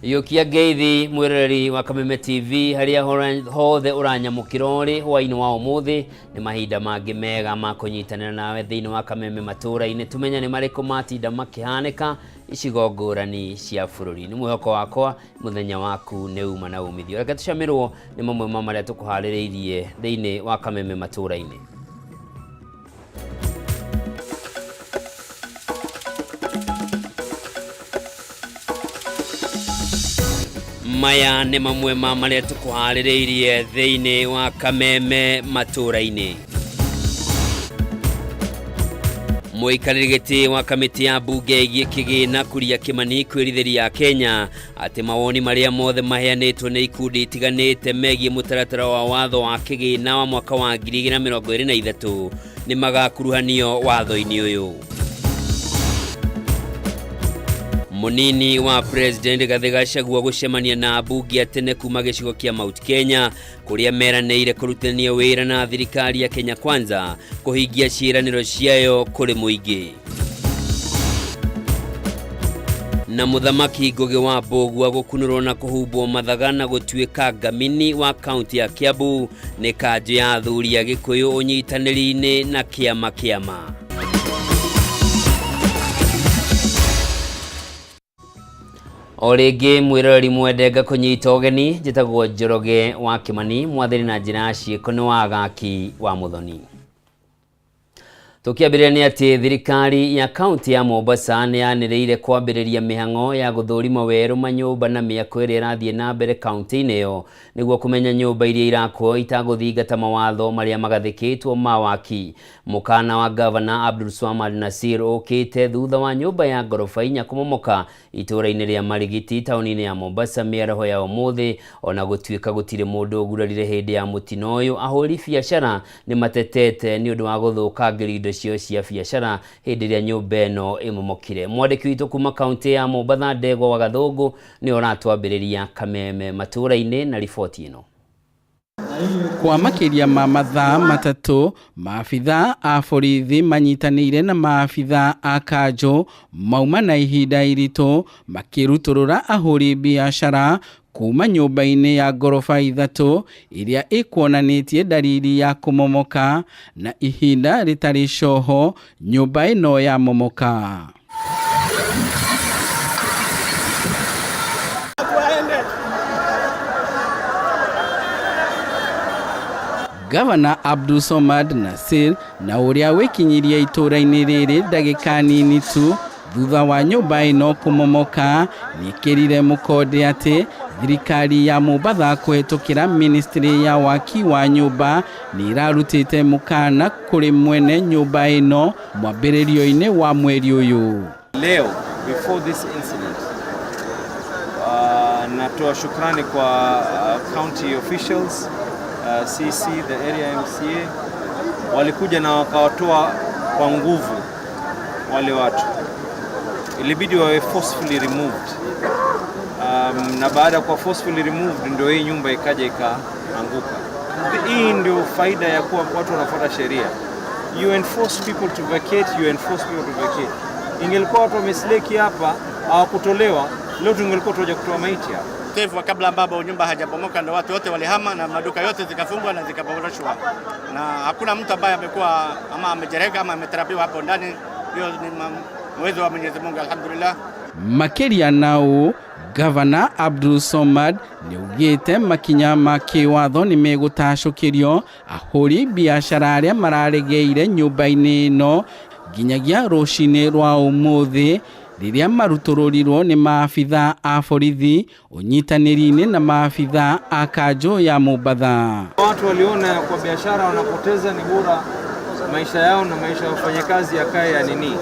Yukia Geithi mwiroreri wa Kameme TV haria hothe uranyamukirori hwaini wa umuthi ni mahinda mangi mega ma kunyitanira nawe thiini wa Kameme Matuura-ini tumenya ni mariko matinda makihanika icigo ngurani cia bururi. Ni mwihoko wakwa muthenya waku ni uma na umithio. Reke tucamirwo ni mamwe ma maria tukuhaririirie thiini wa Kameme Matuura-ini. Maya ni mamwe ma maria tukuhaririirie thiini wa Kameme Matuura-ini. Muikarĩri gĩtĩ wa kamĩtĩ ya mbunge ĩgiĩ kĩgĩna Kuria Kimani kwĩrithĩria Kenya atĩ mawoni marĩa mothe maheanĩtwo nĩ ikundi itiganĩte megiĩ mũtaratara wa watho wa kĩgĩna wa mwaka wa 2023 nĩ magakuruhanio watho-inĩ ũyũ. Munini wa President Rigathi Gachagua gucemania na mbunge atene kuma gĩcigo kĩa Mount Kenya kuria meranĩire kũrutithania wĩra na thirikari ya Kenya Kwanza kũhingia ciĩranĩro ciayo kũrĩ mũingĩ. Na muthamaki Ngugi wa Mbũgua gũkunũrwo na kũhumbwo mathaga na gũtuĩka ngamini wa kaunti ya Kiambu nĩ kanjũ ya athuri a Gĩkũyũ ũnyitanĩri-inĩ na kĩama. Orege mwiroreri mwendenga kunyita ũgeni njĩtagwo Njoroge wa Kimani mwathani na njĩra ciĩko nĩ wa agaki wa Muthoni. Tukiambĩrĩria nĩ atĩ thirikari ya kaunti ya Mombasa nĩ yanĩrĩire kwambĩrĩria mĩhang'o ya gũthũrima werũ manyũmba na mĩako ĩrĩa ĩrathiĩ na mbere kaunti-inĩ ĩyo nĩguo kũmenya nyũmba iria irakwo itagũthingata mawatho marĩa magathĩkĩtwo ma waki. Mũkana wa Governor Abdulswamad Nasir ũkĩte thutha wa nyũmba ya ngoroba 4 kũmomoka itũũra-inĩ rĩa Marigiti taũni-inĩ ya Mombasa mĩaraho ya ũmũthĩ, ona gũtuĩka gũtirĩ mũndũ ũgurarire hĩndĩ ya mũtino ũyũ. Ahũri biacara nĩ matetete nĩ ũndũ wa gũthũkangĩrio indo cio cia biacara hĩndĩ ĩrĩa nyũmba ĩno ĩmomokire. Mwandĩki witũ kuma kaunti ya Mombasa Ndegwa wa Gathũngũ nĩ ũratwambĩrĩria Kameme Matuura-ini na riboti ĩno. Kwa makiria ma mathaa matatũ, maabitha a borithi manyitanĩire na maabitha a kanjũ mauma na ihinda iritũ makĩrutũrũra ahũri biacara kuma nyũmba-inĩ ya ngoroba 3 iria ĩkuonanĩtie dalili ya kũmomoka na ihinda rĩtarĩ coho nyũmba ĩno ya momoka. Governor Abdulswamad Nasir na ũrĩa wĩkinyirie itũũra-inĩ rĩrĩ ndagĩka nini tu thutha wa nyũmba ĩno kũmomoka nĩkĩrire mũkonde atĩ thirikari ya Mombasa kũhetũkĩra ministry ya waki wa nyũmba nĩ ĩrarutĩte mũkana kũrĩ mwene nyũmba ĩno mwambĩrĩrio-inĩ wa mweri ũyũ. Leo before this incident natoa shukrani kwa county officials, CC, the area MCA walikuja na wakawatoa kwa nguvu wale watu. Ilibidi wawe forcefully removed. Na baada kwa forcefully removed ndio hii nyumba ikaja ikaanguka. Hii ndio faida ya kuwa watu wanafuata sheria. You enforce people to vacate, you enforce people to vacate. Ingelikuwa watu wamesleki hapa hawakutolewa, leo tungelikuwa tunaja kutoa maiti hapa. Tefu kabla ambapo nyumba hajabomoka ndio watu wote walihama na maduka yote zikafungwa na zikaboreshwa. Na hakuna mtu ambaye amekuwa ama amejereka ama ameterapiwa hapo ndani. Hiyo ni uwezo wa Mwenyezi Mungu, alhamdulillah. Makiria nao Governor Abdulswamad nĩugĩte makinya ma kĩwatho nĩ megũtacũkĩrio ahũri biacara arĩa mararegeire nyũmba-inĩ ĩno nginyagia rũcinĩ rwa ũmũthĩ rĩrĩa marutũrũrirwo nĩ maabitha a borithi ũnyitanĩri-inĩ na maabitha a kanjũ ya Mombasa. Watu waliona kwa biashara wanapoteza ni bora maisha yao na maisha ya wafanyakazi yakae ya nini.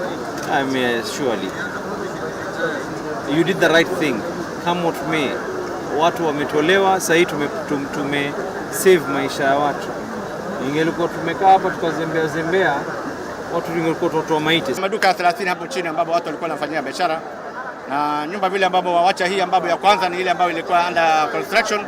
Surely you did the right thing. Come what may. Watu wametolewa, sasa tume save maisha ya watu. Ingelikuwa tumekaa hapa tukazembea watu ingekuwa tutoa maiti. Maduka 30 hapo chini ambapo watu walikuwa wanafanyia biashara na nyumba vile ambapo wawacha hii ambapo ya kwanza ni ile ambayo ilikuwa under construction.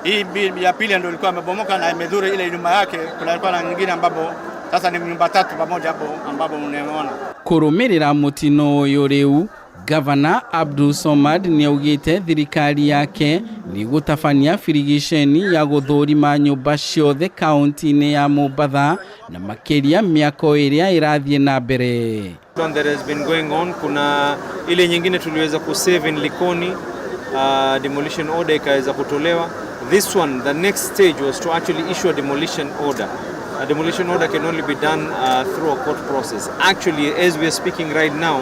Hii ya pili ndio ilikuwa imebomoka na imedhuru ile nyumba yake. Kulikuwa na nyingine ambapo sasa ni nyumba 3 pamoja hapo ambapo unaona. Kũrũmĩrĩra mũtino ũyũ rĩu Gavana Abdul Somad niaugite thirikari yake ni gutafania firigisheni ya guthurima nyumba ciothe kaunti-ini ya Mombatha na makiria miako iria irathie na mbere. There has been going on. Kuna ile nyingine tuliweza kusave in Likoni, demolition order ikaweza kutolewa. This one, the next stage was to actually issue a demolition order. A demolition order can only be done through a court process. Actually, as we are speaking right now,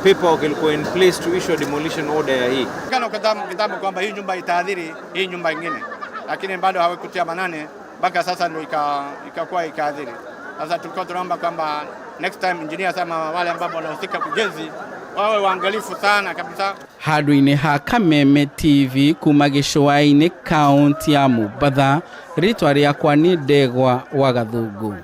paperwork will go in place to issue a demolition order ya hii. Kana kitambo kwamba hii nyumba itaadhiri hii nyumba nyingine, lakini bado hawakutia manane mpaka sasa ndio ikakuwa ikaadhiri. Sasa tulikuwa tunaomba kwamba next time engineer sama wale ambao wanahusika kujenzi wawe waangalifu sana kabisa. Handũ-inĩ ha Kameme TV kuma gĩcũa-inĩ kaunti ya Mombatha, rĩtwa rĩakwa nĩ Ndegwa wa Gathungu.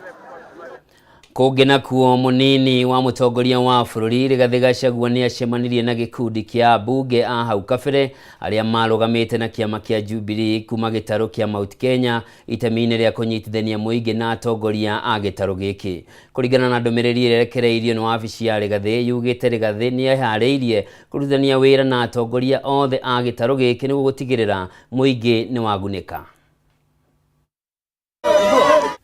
Kũngena kuo munini wa mũtongoria wa bũrũri Rigathĩ Gachagua nĩ acemanirie na gĩkundi kĩa ambunge a hau kabere arĩa marũgamĩte na kĩama kĩa Jubilee kuma gĩtarũ kĩa Mount Kenya itemi-inĩ rĩa kũnyitithania mũingĩ na atongoria a gĩtarũ gĩkĩ. Kũringana na ndũmĩrĩri ĩrĩa ĩrekereirio nĩ wabici ya Rigathĩ, yugĩte Rigathĩ nĩ eharĩirie kũrutithania wĩra na atongoria othe a gĩtarũ gĩkĩ nĩguo gũtigĩrĩra mũingĩ nĩ wagunĩka.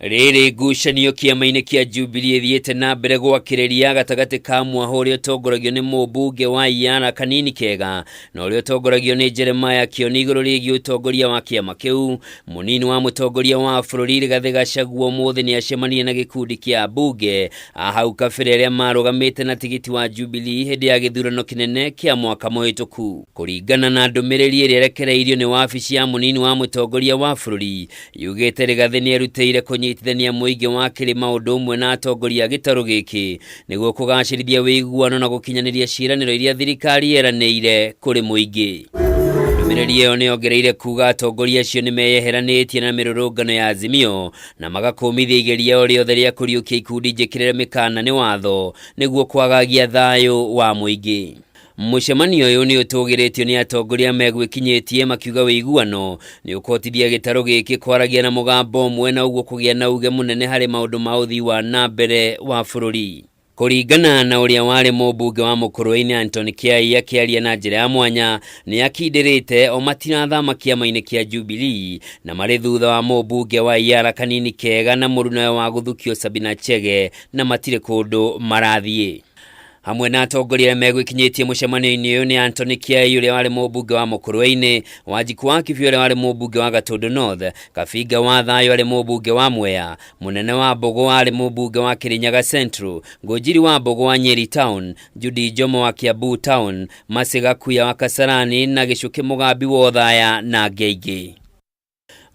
Rĩrĩ ngucanio kĩama-inĩ kĩa Jubilee thiĩte na mbere gwakĩrĩria gatagatĩ ka mwaho ũrĩa ũtongoragio nĩ mũmbunge wa Iyara Kanini Kega na ũrĩa ũtongoragio nĩ Jeremiah Kĩoni igũrũ rĩgiĩ ũtongoria wa kĩama kĩu. Mũnini wa mũtongoria wa bũrũri Rigathĩ Gachagua ũmũthĩ nĩ acemanirie na gĩkundi kĩa ambunge a hau kabere arĩa marũgamĩte na tigiti wa Jubilee hĩndĩ ya gĩthurano kĩnene kĩa mwaka mũhĩtũku. Kũringana na ndũmĩrĩri ĩrĩa ĩrekereirio nĩ wabici ya mũnini wa mũtongoria wa bũrũri, yugĩte Rigathĩ nĩ erutĩire kũnyitithania mũingĩ wa kĩrĩma ũndũ ũmwe na atongoria a gĩtarũ gĩkĩ nĩguo kũgacĩrithia wĩiguano na gũkinyanĩria ciĩranĩro iria thirikari yeranĩire kũrĩ mũingĩ. Ndũmĩrĩri ĩyo nĩ yongereire kuuga atongoria acio nĩ meyeheranĩtie na mĩrũrũngano ya Azimio na magakũmithia igeria o rĩothe rĩa kũriũkia ikundi njĩkĩrĩre mĩkana nĩ watho nĩguo kwagagia thayũ wa mũingĩ. Mũcemanio ũyũ nĩ ũtũgĩrĩtio nĩ atongoria megwĩkinyĩtie makiuga wĩiguano nĩ ũkotithia gĩtarũ gĩkĩ kwaragia na mũgambo ũmwe na ũguo kũgĩa na uge mũnene harĩ maũndũ ma ũthii wa na mbere wa bũrũri. Kũringana na ũrĩa warĩ mũmbunge wa Matuura-ini Anthony Kiai akĩaria na njĩra ya mwanya, nĩ akindĩrĩte o matinathama kĩama-inĩ kĩa Jubilee na marĩ thutha wa mũmbunge wa Iyara Kanini Kega na mũrunawe wa gũthukio Sabina Chege na matirĩ kũndũ marathiĩ. Hamwe na atongoria megwĩkinyĩtie mũcemanio-inĩ ũyũ nĩ Anthony Kiai ũrĩa warĩ mũmbunge wa Matuura-ini, Wanjiku wa Kibio ũrĩa warĩ mũmbunge wa Gatũndũ North, Kabinga wa Thayũ arĩ mũmbunge wa Mwea, Mũnene wa Mbogo arĩ mũmbunge wa Kirinyaga Central, Ngũnjiri wa Mbogo wa Nyeri Town, Judy Jomo wa Kiambu Town, Masiga Kuya wa Kasarani na Gĩcũkĩ Mũgambi wa Othaya na Ngeingĩ.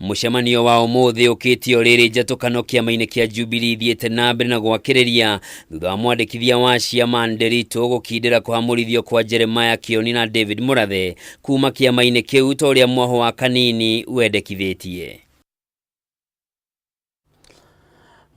Mũcemanio wa ũmũthĩ ũkĩtio rĩrĩ njatũkano kĩama-inĩ kĩa Jubilee thiĩte na mbere na gwakĩrĩria thutha wa mwandĩkithia wa ciama Nderito gũkindĩra kũhamũrithio kwa Jeremiah Kĩoni na David Mũrathe kuma kĩama-inĩ kĩu ta ũrĩa mwaho wa Kanini wendekithĩtie.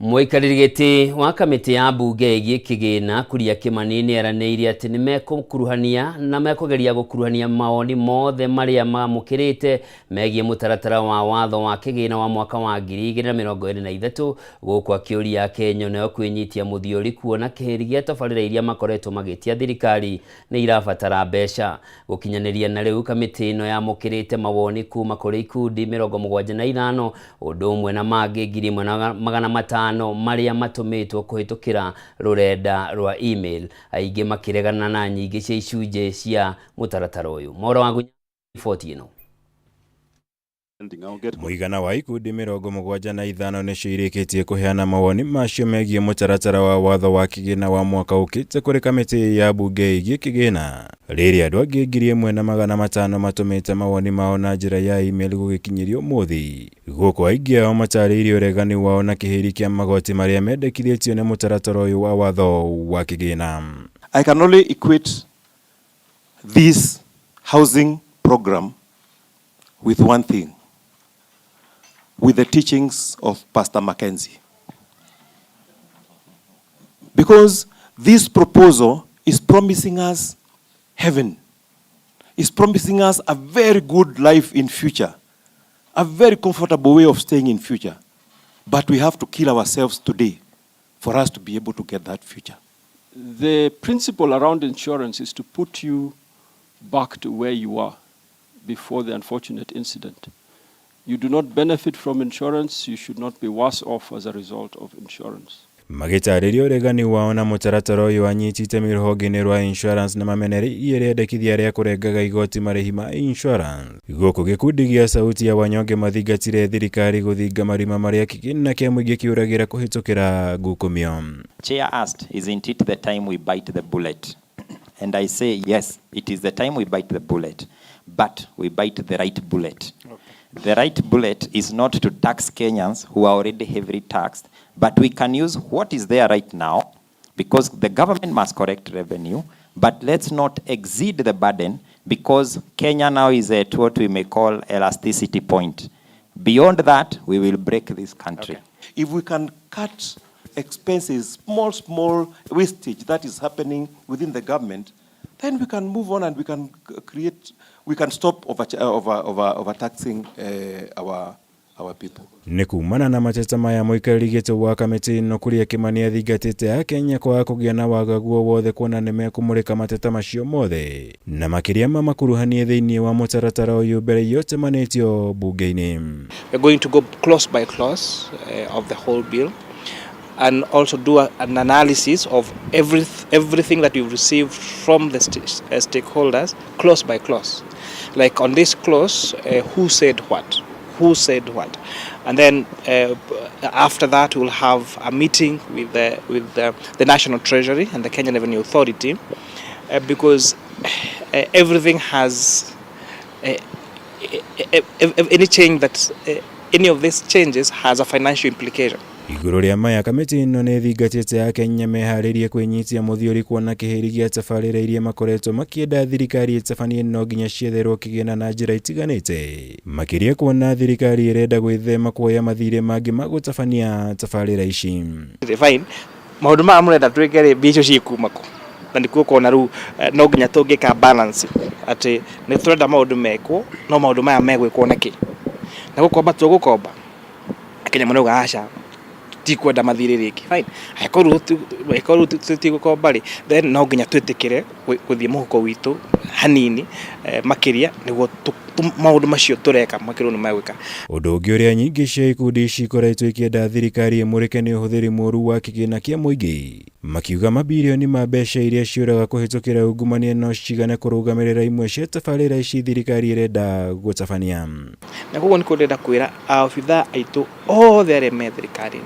Mũikarĩri gĩtĩ wa kamĩtĩ ya mbunge ĩgiĩ kĩgĩna Kuria Kĩmani nĩ eranĩire atĩ nĩ mekũkuruhania na mekũgeria gũkuruhania mawoni mothe marĩa mamũkĩrĩte megiĩ mũtaratara wa watho wa kĩgĩna wa mwaka wa 2023 gũkũ akĩũria Akenya nayo kwĩnyitia mũthiũri kuona kĩhĩri gĩa tabarĩra iria makoretwo magĩtia thirikari nĩ irabatara mbeca. Gũkinyanĩria na rĩu kamĩtĩ ĩno yamũkĩrĩte mawoni kuma kũrĩ ikundi 75 ũndũ ũmwe na mangĩ 1,500 marĩa matũmĩtwo kũhĩtũkĩra rũrenda rwa email, aingĩ makĩregana na nyingĩ cia icunjĩ cia mũtaratara ũyũ. Mwaũra wa riboti ĩno. Mũigana wa ikundi 75 nĩcio irĩkĩtie kũheana mawoni macio megiĩ mũtaratara wa watho wa kĩgĩna wa mwaka ũkĩte kũrĩ kamĩtĩ ya mbunge ĩgiĩ kĩgĩna. Rĩrĩa andũ angĩ 1,500 matũmĩte mawoni mao na njĩra ya email gũgĩkinyĩrio ũmũthĩ. Gũkũ aingĩ ao matarĩirie ũregani wao na kĩhĩri kĩa magoti marĩa mendekithĩtio nĩ mũtaratara ũyũ wa watho wa kĩgĩna. I can only equate this housing program with one thing, with the teachings of Pastor Mackenzie. Because this proposal is promising us heaven, is promising us a very good life in future, a very comfortable way of staying in future. But we have to kill ourselves today for us to be able to get that future. The principle around insurance is to put you back to where you were before the unfortunate incident. You do not benefit from insurance, you should not be worse off as a result of insurance. Magĩtarĩria ũregani wao na mũtaratara ũyũ wanyitĩte rũhonge-inĩ rwa insurance na mameneri irendekithia rĩa kũrengaga igoti marĩhi ma insurance. Gũkũ gĩkundi gĩa sauti ya wanyonge mathingatire thirikari gũthinga marima marĩa kĩgĩna kĩa mũingĩ kĩũragĩra kũhĩtũkĩra ngukumio. Chair asked, isn't it the time we bite the bullet? And I say, yes, it is the time we bite the bullet, but we bite the right bullet. Okay. The right bullet is not to tax Kenyans who are already heavily taxed, but we can use what is there right now, because the government must correct revenue, but let's not exceed the burden, because Kenya now is at what we may call elasticity point. Beyond that, we will break this country. Okay. If we can cut expenses, small wastage that is happening within the government, then we can move on and we can stop overtaxing our people. Nĩ kumana na mateta maya mũikarĩri gĩtĩ wa kamĩtĩ ĩno kũrĩa Kimani athingatĩte Akenya kwaga kũgĩa na wagagu o wothe kuona nĩ mekũmũrĩka mateta macio mothe na makĩria mamakuruhanie thĩinĩ wa mũtaratara ũyũ mbere yote manĩtio bunge-inĩ. We're going to go clause by clause of the whole bill and also do an analysis of everything that we've received from the stakeholders clause by clause. Like on this clause, who said what? And then after that we'll have a meeting with the National Treasury and the Kenya Revenue Authority because everything has any change that any of these changes has a financial implication. Igũrũ rĩa maya kamĩtĩ ĩno nĩ thingatĩte Akenya meharĩrie kwĩnyitia mũthiũri kuona kĩhĩri gĩa tabarĩra iria makoretwo makĩenda thirikari ĩtabanie no nginya cietherwo kĩgĩna na njĩra itiganĩte. Makĩria kuona thirikari ĩrenda gwĩthema kuoya mathirĩ mangĩ ma gũtabania tabarĩra ici. Fine. Maũndũ maya mũrenda twĩke mbia icio ciĩkuma kũ? Na nĩkuo kuona rĩu no nginya tũngĩka balance atĩ nĩ tũrenda maũndũ mekwo no maũndũ maya megwĩkwo nĩkĩ? Na gũkomba tũgũkomba. Akenya manauga aca tikwenda mathirĩ rĩngĩ. Fine. Haikorwo tũtigũkomba rĩ, then no nginya twĩtĩkĩre gũthiĩ mũhuko witũ hanini makĩria nĩguo maũndũ macio tũreka makĩria nĩ magwĩka. Ũndũ ũngĩ ũrĩa nyingĩ cia ikundi cikoretwo ikĩenda thirikari ĩmũrĩke nĩ ũhũthĩri mũũru wa kĩgĩna kĩa mũingĩ. Makiuga mabilioni ma mbeca iria ciũraga kũhĩtũkĩra ungumania no cigane kũrũgamĩrĩra imwe cia tabarĩra ici thirikari ĩrenda gũtabania. Na koguo nĩ kũrenda kwĩra aobitha aitũ othe arĩa me thirikari-inĩ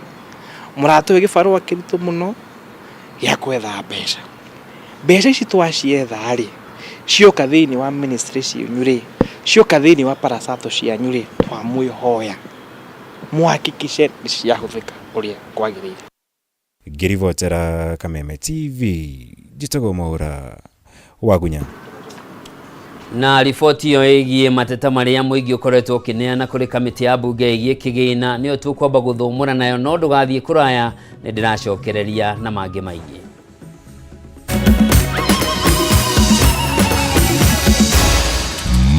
mũratũhe gĩbarũa kĩritũ mũno gĩa kwetha mbeca. Mbeca ici twacietha rĩ cioka thĩinĩ wa ministry cianyu rĩ cioka thĩinĩ wa parasato cianyu rĩ twamwĩhoya mũhakikishe nĩ ciahũthĩka ũrĩa kwagĩrĩire. Ngĩribotera Kameme TV njĩtagwo Mwaũra Wagunya. Na riboti ĩyo ĩgiĩ mateta marĩa mũingĩ ũkoretwo ũkĩneana kũrĩ kamĩtĩ ya bunge ĩgiĩ kĩgĩna nĩyo tũkwamba gũthũmũra nayo no ndũgathiĩ kũraya nĩ ndĩracokereria na mangĩ maingĩ.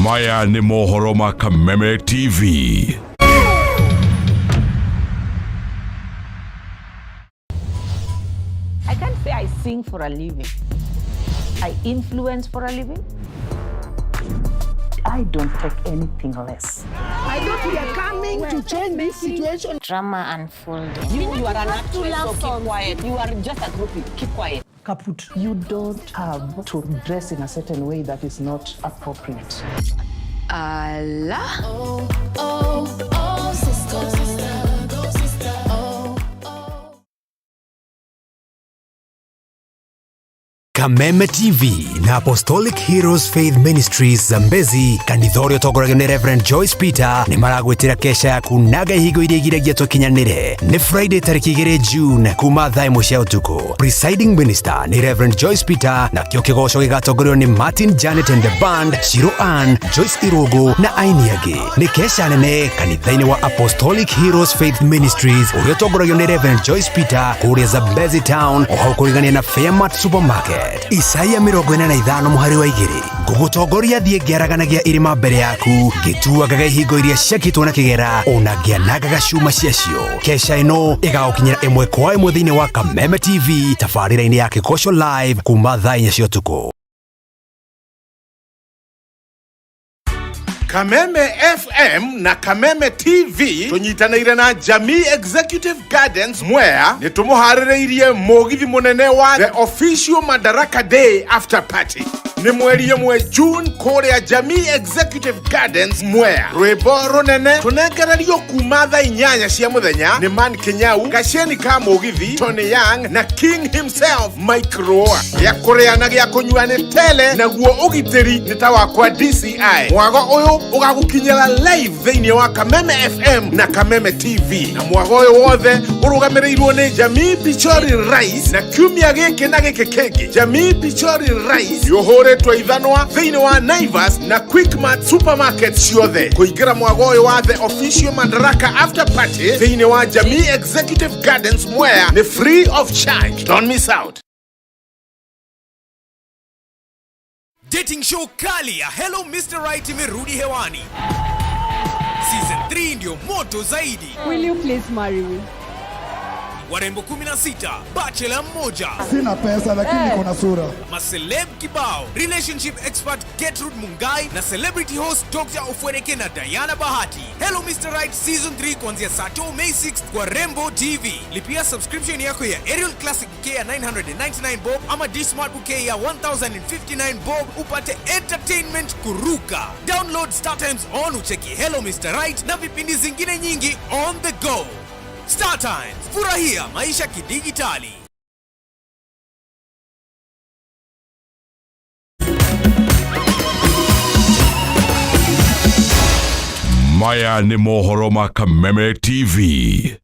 Maya nĩ mohoro ma Kameme TV. I can't say I sing for a living. I influence for a living. I don't take anything less. I thought we are coming to change this situation. Drama unfolding. You are an actress, so keep quiet. You are just a groupie. Keep quiet. Kaput. You don't have to dress in a certain way that is not appropriate. Allah. Oh, oh, oh, sister. Kameme TV na Apostolic Heroes Faith Ministries Zambezi kanithorio togoragio ni Reverend Joyce Peter ni maragwitira kesha ya kunaga higo iria igiragia tukinyanire ni Friday tariki 2 June kuma thaa 1 cia utuku. Presiding minister ni Reverend Joyce Peter na kio kigoco gigatongorio ni Martin Janet and the band, Shiro Ann, Joyce Irogo na aini angi. Ni kesha nene kanithaini wa Apostolic Heroes Faith Ministries uria togoragio ni Reverend Joyce Peter kuria Zambezi town o hau kurigania na Fairmart Supermarket. Isaia 45 muhari wa 2 gugutongoria thie ngiaraganagia irima mbere yaku gituagaga ihingo iria ciakitwo na kigera ona ngianagaga cuma ciacio. Kesha ino igagukinyira imwe kwa imwe thiini wa Kameme TV tabarira-ini ya Kikosho live kuma thaa 4 cia utuku. Kameme FM na Kameme TV tunyitanĩire na Jamii Executive Gardens Mwea nĩ tumuharĩrĩirie mũgithi munene wa the official Madaraka Day after party. Nĩ mweri ĩmwe June kũrĩa Jamii Executive Gardens Mwea. Rwĩmbo runene tunengererio kuma thaa 8 cia muthenya nĩ Man Kenyau, Gaceni ka mũgithi, Tony Young na King himself Mike Roa. Ya kũrĩana gĩa kũnyua nĩ tele naguo ũgitĩri nĩ ta wakwa DCI. Mwago ũyũ ugagukinyira live thĩinĩ wa Kameme FM na Kameme TV. Na mwago ũyũ wothe ũrũgamĩrĩirwo nĩ Jamii Pichori Rice na kiumia gĩkĩ na gĩkĩ kĩngĩ. Jamii Pichori Rice yohũrĩtwo ithanwa thĩinĩ wa Naivas na Quickmart supermarket ciothe. Kũingĩra mwago ũyũ wa the official Madaraka after party thĩinĩ wa Jamii Executive Gardens Mwea nĩ free of charge. Don't miss out. Dating show kali ya Hello Mr. Right imerudi hewani. Season 3 ndio moto zaidi. Will you please marry me? Warembo 16, bachelor mmoja. Sina pesa lakini niko na sura. Maceleb kibao, relationship expert Gertrude Mungai na celebrity host Dr. Ofweneke na Diana Bahati. Hello Mr. Right Season 3 kuanzia Sato May 6 kwa Rembo TV. Lipia subscription yako ya Aerial Classic bouquet ya 999 bob ama Dish Smart bouquet ya 1059 bob upate entertainment kuruka. Download Star Times on ucheki Hello Mr. Right na vipindi zingine nyingi on the go. Star Times, furahia maisha kidigitali. Maya ni mohoro ma Kameme TV.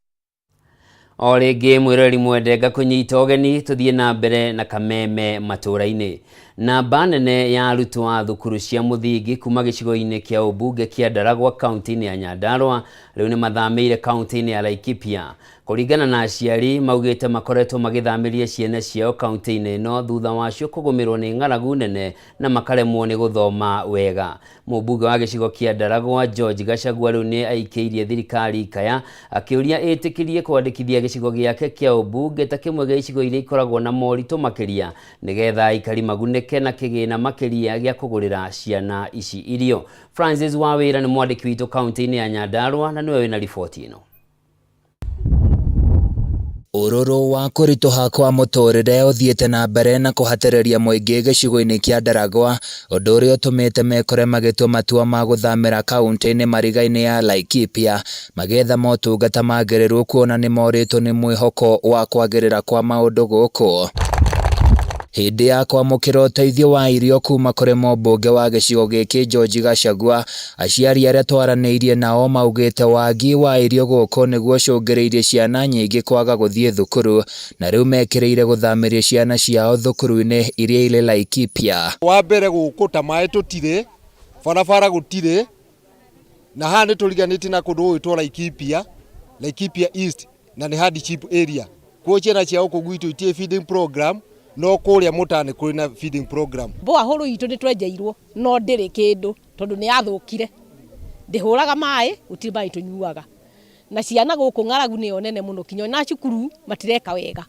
O rĩngĩ mwĩrori mwendenga kũnyita ũgeni tũthiĩ na mbere na Kameme Matuura-ini. Namba nene ya arutwo a thukuru cia mũthingi kuma gĩcigo-inĩ kĩa ũmbunge kĩa Ndaragwa kaunti-inĩ ya Nyandarua rĩu nĩ mathamĩire kaunti-inĩ ya Laikipia. Kũringana na aciari maugĩte makoretwo magĩthamĩria ciana ciao kaunti-inĩ ĩno thutha wacio kũgũmĩrwo nĩ ng'aragu nene na makaremwo nĩ gũthoma wega. Mũmbunge wa gĩcigo kĩa Ndaragwa George Gachagua rĩu nĩ aikĩirie thirikari ikaya akĩũria ĩtĩkĩrie kwandĩkithia gĩcigo gĩake kĩa ũmbunge ta kĩmwe gĩa icigo iria ikoragwo na moritũ makĩria nĩgetha aikari magunĩke na kĩgĩna makĩria gĩa kũgũrĩra ciana ici irio. Francis Wawĩra nĩ mwandĩki witũ kaunti-inĩ ya Nyandarua na nĩwe wĩna riboti ĩno. Ũrũrũ wa kũritũha kwa mũtũrĩre ũthiĩte na mbere na kũhatĩrĩria mũingĩ gĩcigo-inĩ kĩa Ndaragwa, ũndũ ũrĩa ũtũmĩte mekore magĩtua matua ma gũthamĩra kaunti-inĩ mariga-inĩ ya Laikipia magetha motungata magĩrĩrwo kuona nĩ morĩtwo nĩ mwĩhoko wa kwagĩrĩra kwa maũndũ gũkũ. Hĩndĩ ya kwamũkĩra ũteithio wa irio kuma kũrĩ mũmbunge wa gĩcigo gĩkĩ George Gachagua, aciari arĩa twaranĩirie nao maugĩte wagi wa irio gũkũ nĩguo cũngĩrĩirie ciana nyingĩ kwaga gũthiĩ thukuru na rĩu mekĩrĩire gũthamĩria ciana ciao thukuru-inĩ iria irĩ Laikipia. Wa mbere gũkũ ta maĩ tũtirĩ, barabara gũtirĩ, na haha nĩ tũriganĩtie na kũndũ gwĩtwo Laikipia, Laikipia East na nĩ hardship area. Kwa ciana ciao gũkũ gwitũ itirĩ feeding program, no kũrĩa mũtani kũrĩ na feeding program. Boa horo itũ nĩ twenjeirwo no ndĩrĩ kĩndũ tondũ nĩ yathũkire. Ndĩhũraga maĩ gũtirĩ maĩ tũnyuaga. Na ciana gũkũ ng'aragu nĩyo nene mũno kinyo na cukuru matireka wega.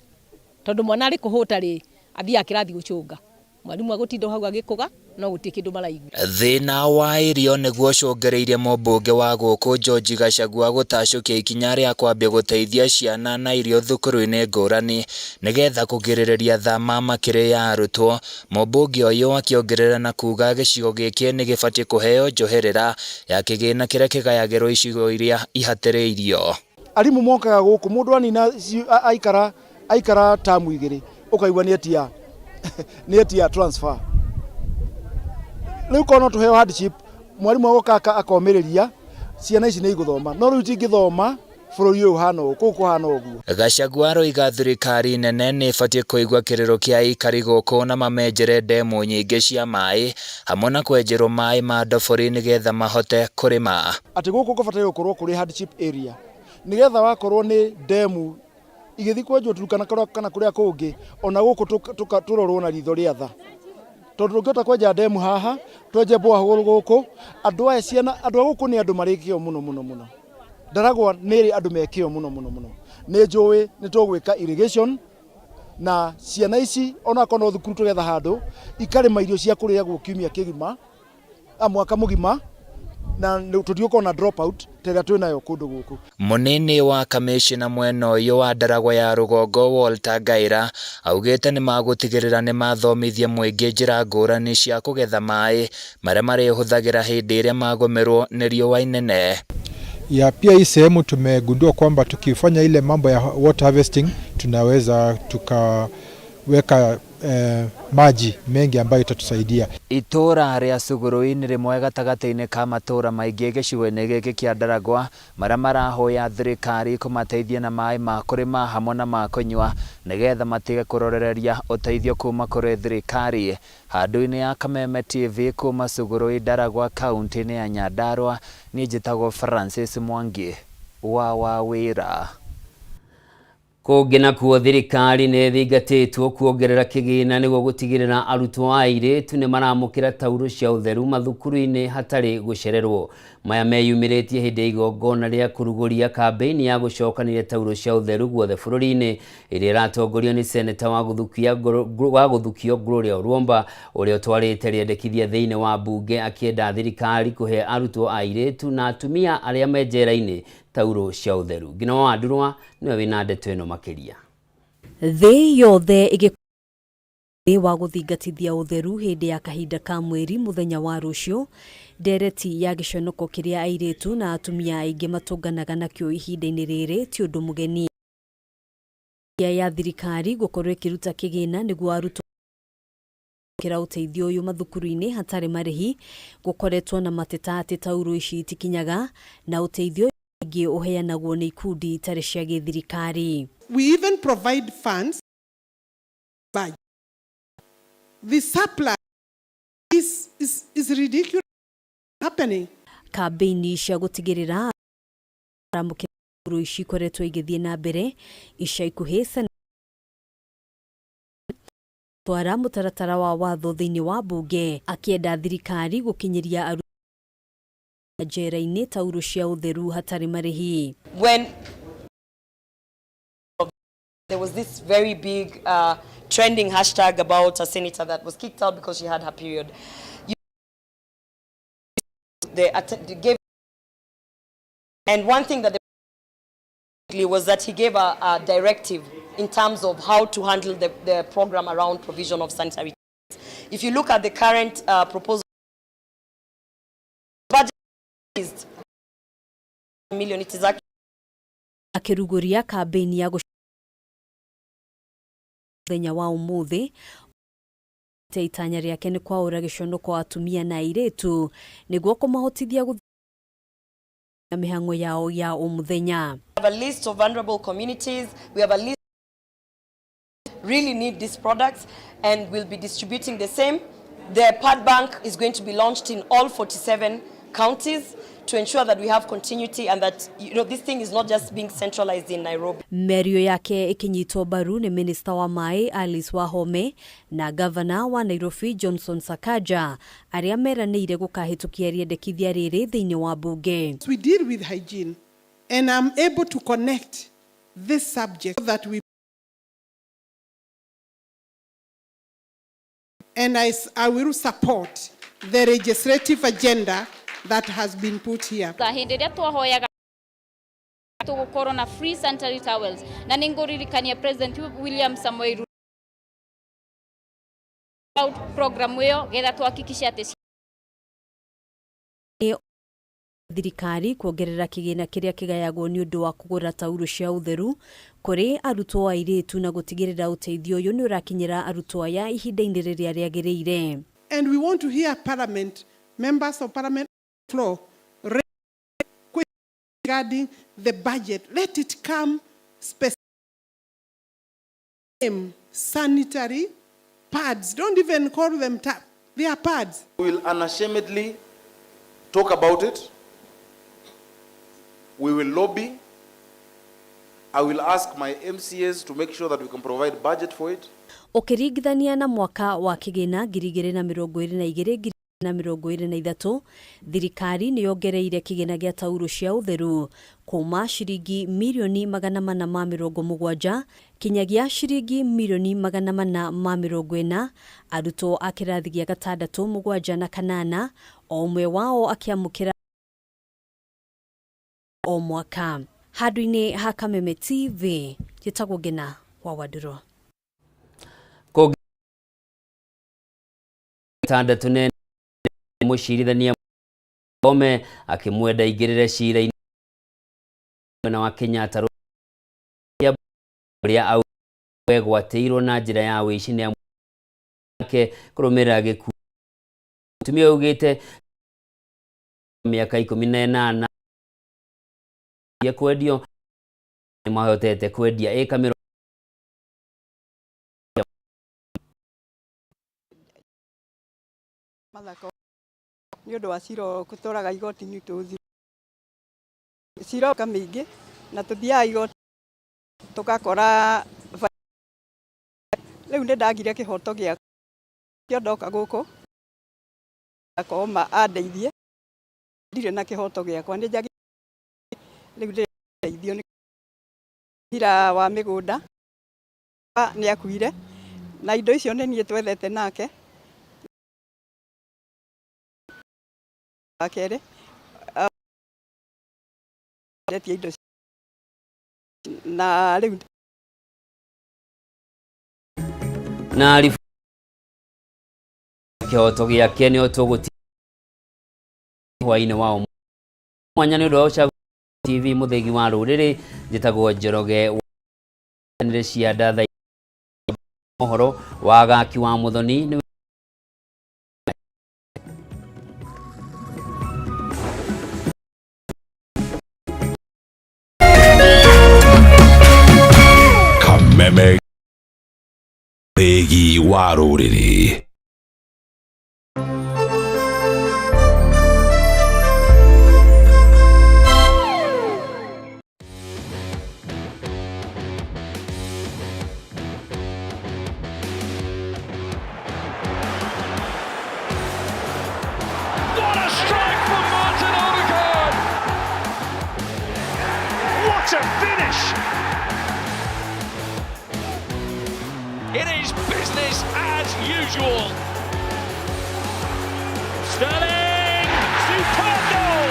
Tondũ mwana arĩ kũhũta rĩ athiĩ kĩrathi gũcũnga. Mwarimũ agũtinda hau agĩkũga no gũtirĩ kĩndũ maraigua. Thĩna wa irio nĩguo cũngĩrĩirie mũmbunge wa gũkũ George Gachagua gũtacũkia ikinya rĩa kwambia gũteithia ciana na irio thukuru-inĩ ngũrani nĩgetha kũgirĩrĩria thama makĩria ya arutwo. Mũmbunge ũyũ akĩongerera na kuga gĩcigo gĩkĩ nĩ gĩbatiĩ kũheo njoherera ya kĩgĩna kĩrĩa kĩgayagĩrwo icigo iria ihatĩrĩirio. Arimũ mokaga gũkũ mũndũ anina aikara tamu igĩrĩ ũkaigua nĩ etia transfer. Rĩu kono tuheo hardship mwarimu agoka akomĩrĩria ciana ici nĩ igũthoma no rĩu tingĩthoma bũrũri ũyũ hana ũguo hana ũguo. Gachagua roiga thirikari nene nĩ ĩbatiĩ kũigua kĩrĩro kĩa aikari gũkũ na mamenjere ndemu nyingĩ cia maĩ hamwe na kwenjerwo maĩ ma ndobori nĩgetha mahote kũrĩma. Atĩ gũkũ gũbataire gũkorwo kũrĩ hardship area nĩgetha wakorwo nĩ ndemu igithi kwenjwo tukana kana kuria kungi ona guku turorwo na ritho ria tha tondu ngota kwenja demu haha twenje borehole guku andu aya ciana andu guku ni andu marikio muno Ndaragwa niri andu mekio muno ni njui ni tugwika irrigation na ciana ici ona kono thukuru tugetha handu ikarima irio cia kuria gukiumia kigima mwaka mugima na tutioka na drop out tega twinayo kundu guku. Munini wa kamishina mwena uyu wa Ndaragwa ya Rugongo Walter Gaira augite ni magutigirira ni mathomithia mwingi njira ngurani cia kugetha mai maria marihuthagira hindi iria magomerwo ni riua inene. Ya pia hii sehemu tumegundua kwamba tukifanya ile mambo ya water harvesting tunaweza tukaweka maji mengi ambayo itatusaidia. Itura ria Suguru-ini rimwe gatagati-ini ka matura maingi gicigo-ini giki kia Ndaragwa maria marahoya thirikari kumateithia na mai ma kurima hamwe na ma kunywa nigetha matige kurorereria uteithio kuma kuri thirikari. Handu-ini ya Kameme TV kuma Suguru-i Ndaragwa kaunti-ini ya Nyandarua ni njitagwo Francis Mwangi wa wira. Kũngĩ nakuo thirikari nĩ thingatĩtwo kuongerera kĩgĩna nĩguo gũtigĩrĩra arutwo a airĩtu nĩ maramũkĩra tauro cia ũtheru mathukuru-inĩ hatarĩ gũcererwo. Maya meyumĩrĩtie hĩndĩ ya igongona rĩa kũrugũria kambĩini ya gũcokanĩrĩria tauro cia ũtheru guothe bũrũri-inĩ ĩrĩa ĩratongorio nĩ seneta wa gũthukio Gloria Orwomba ũrĩa ũtwarĩte rĩendekithia thĩinĩ wa mbunge akĩenda thirikari kũhe arutwo a airĩtu na atumia arĩa me njera-inĩ tauro cia ũtheru. Ngina wa Ndurwa niwe wĩna ndeto ĩno makĩria. Thĩ yothe ĩgĩkorwo wa gũthingatithia ũtheru hĩndĩ ya kahinda ka mweri mũthenya wa rũciũ, ndereti ya gĩconoko kĩrĩa airĩtu na atumia aingĩ matũnganaga nakĩo ihinda-inĩ rĩrĩ ti ũndũ mũgeni. Ya thirikari gũkorwo ĩkĩruta kĩgĩna nĩguo arutwo kĩra ũteithio ũyũ mathukuru-inĩ hatarĩ marĩhi gũkoretwo na mateta atĩ tauro ici itikinyaga na ũteithio ũngĩ ũheanagwo nĩ ikundi itarĩ cia gĩthirikari. We even provide funds. The supply is ridiculous happening. Kambĩini cia gũtigĩrĩra aramũkĩra tauro ici ikoretwo igĩthiĩ na mbere ica ikuhĩ twara mũtaratara wa watho thĩinĩ wa mbunge akĩenda thirikari gũkinyĩria arutwo njera-inĩ tauro cia ũtheru hatarĩ marĩhi. When there was this very big trending hashtag about a senator that was kicked out because she had her period. They gave, and one thing that they was that he gave a directive in terms of how to handle the program around provision of sanitary. If you look at the current proposal, budget is $1 million. It is actually akĩrugũria kambĩini ya mũthenya wa ũmũthĩ itanya rĩake nĩ kwaũra gĩconoko atumia na airĩtu nĩguo kũmahotithia gũthiĩ mĩhang'o yao ya ũmũthenya. We have a list of vulnerable communities. We have a list really need these products and we'll be distributing the same. The pad bank is going to be launched in all 47 counties to ensure that we have continuity and that this thing is not just being centralized in Nairobi. Merio yake ikinyitwo mbaru ni Minister wa Mai Alice Wahome na Governor wa Nairobi Johnson Sakaja arĩa meranĩire gũkahĩtũkia rĩendekithia rĩrĩ thĩinĩ wa bunge. We deal with hygiene and I'm able to connect this subject so that we and I will support the legislative agenda that has been put here. Hĩndĩ ĩrĩa twahoyaga tũgũkorwo na free sanitary towels na nĩngũririkania President William Samoei Ruto program ĩyo getha tuhakikishe atĩ thirikari kuongerera kĩgĩna kĩrĩa kĩgayagwo nĩ ũndũ wa kũgũra tauro cia ũtheru kũrĩ arutwo airĩtu na gũtigĩrĩra ũteithio ũyũ nĩ ũrakinyĩra arutwo aya ihinda-inĩ rĩrĩa rĩagĩrĩire. And we want to hear Parliament, members of Parliament floor regarding the budget. Let it come specific. Sanitary pads. Don't even call them tap. They are pads. We will unashamedly talk about it. We will lobby I will ask my MCAs to make sure that we can provide budget for it. Ukiringithania na mwaka wa kigina 2022-2023, thirikari ni yongereire kigina gya tauro cia utheru kuma shiringi milioni 470 kinyagia shiringi milioni 440. Arutwo a kirathi gya 6, 7 na 8 o umwe wao akiamukira o mwaka. Handũ-inĩ ha Kameme TV, njĩtagwo Ngina wa Waduro. Tandatu nene mũcirithania Kameme akimwenda igĩrĩre cira-inĩ na wa Kenyatta ũrĩa gwatĩirwo na njĩra ya wĩici nĩ yake kũrũmĩrĩra gĩkuũ. Mũtumia augĩte mĩaka 18 ya kwendio ni mahotete kwendia eka mĩrongo mathako nĩ ũndũ wa ciro kũtũraga igoti-inĩ tũthi ciro kamĩingĩ na tũthiaga igoti tũgakora rĩu nĩ ndagire kĩhoto gĩa kĩondoka gũkũ akoma andeithie ndirĩ na kĩhoto gĩakwa nĩ njagi rĩu ndeithio nĩ ira wa mĩgũnda nĩ akuire na indo icio nĩ niĩ twethete nake akere ndetie indo na rĩu na kĩhoto gĩake nĩ tũgũti hwainĩ wao mwanya nĩ ũndũ wa ũcagũri TV mũthegi wa rũrĩrĩ njĩtagwo Njoroge nĩ cia ndatha mohoro wa gaki wa Muthoni. Kameme mũthegi wa rũrĩrĩ. It is business as usual. Sterling! Superb goal!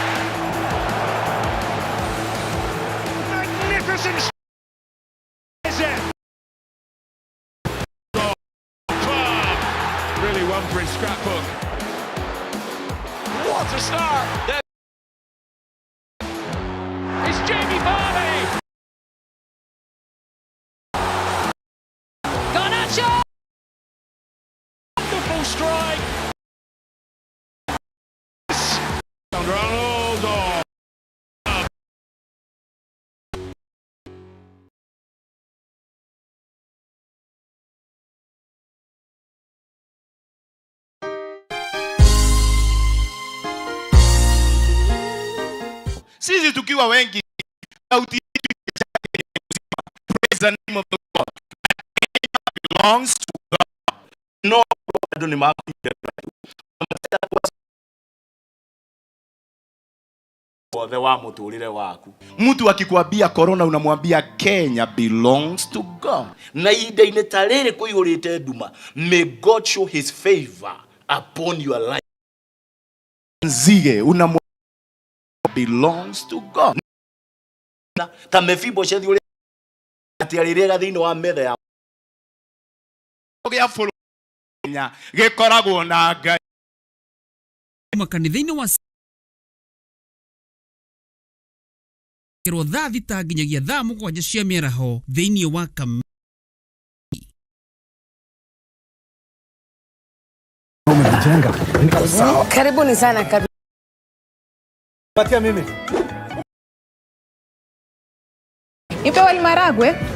Magnificent! Really one for his scrapbook. What a start! It's Jamie Vardy! Wonderful strike. Ronaldo. Sisi tukiwa wengi sauti praise the name of the Lord. Belongs to God. No, don't mark the wa muturire waku. Mtu akikwambia corona unamwambia Kenya belongs to God. Na ide tarere kuihurite nduma. May God show his favor upon your life. Nzige unamwambia belongs to God. Ta mefibo shethi uri atiarire thini wa metha ya gya fulu gikoragwo na Ngai makanitha-inĩ wa kĩrwo thaa thita nginyagia thaa 7 cia mĩaraho thĩinĩ wa Kameme. Karibuni sana kabisa. Patia mimi. Ipe wali maragwe.